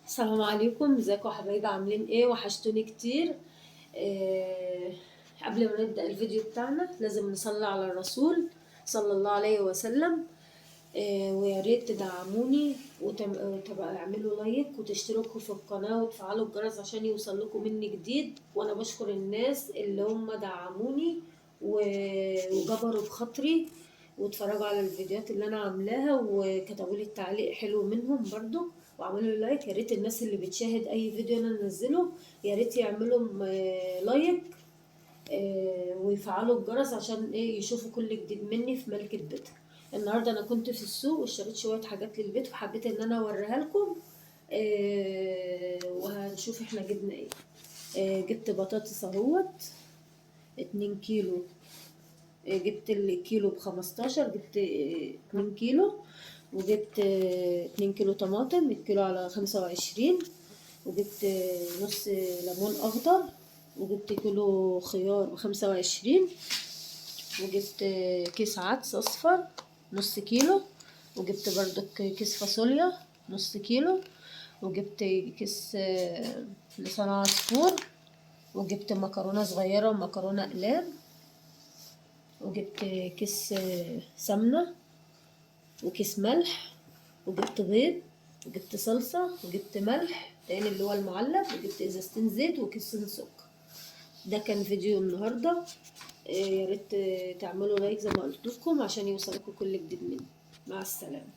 السلام عليكم، ازيكم يا حبايبي؟ عاملين ايه؟ وحشتوني كتير. قبل ما نبدأ الفيديو بتاعنا لازم نصلي على الرسول صلى الله عليه وسلم. ويا ريت تدعموني وتبقى اعملوا لايك وتشتركوا في القناة وتفعلوا الجرس عشان يوصل لكم مني جديد. وانا بشكر الناس اللي هم دعموني وجبروا بخاطري واتفرجوا على الفيديوهات اللي انا عاملاها وكتبوا لي التعليق حلو منهم برضو وعملوا لي لايك. يا ريت الناس اللي بتشاهد اي فيديو انا انزله يا ريت يعملوا لايك ويفعلوا الجرس عشان ايه يشوفوا كل جديد مني في ملكة بيتها. النهارده انا كنت في السوق واشتريت شويه حاجات للبيت وحبيت ان انا اوريها لكم. وهنشوف احنا جبنا ايه. جبت بطاطس اهوت 2 كيلو. جبت الكيلو ب15، جبت 2 كيلو. وجبت 2 كيلو طماطم، الكيلو على 25. وجبت نص ليمون اخضر. وجبت كيلو خيار ب25. وجبت كيس عدس اصفر نص 1 كيلو. وجبت برضو كيس فاصوليا نص 1 كيلو. وجبت كيس لسان عصفور. وجبت مكرونة صغيرة ومكرونة اقلام. وجبت كيس سمنة وكيس ملح. وجبت بيض. وجبت صلصة وجبت ملح تاني اللي هو المعلب. وجبت ازازتين زيت وكيسين سكر. ده كان فيديو النهارده. يا ريت تعملوا لايك زي ما قلت لكم عشان يوصلكم كل جديد مني. مع السلامة.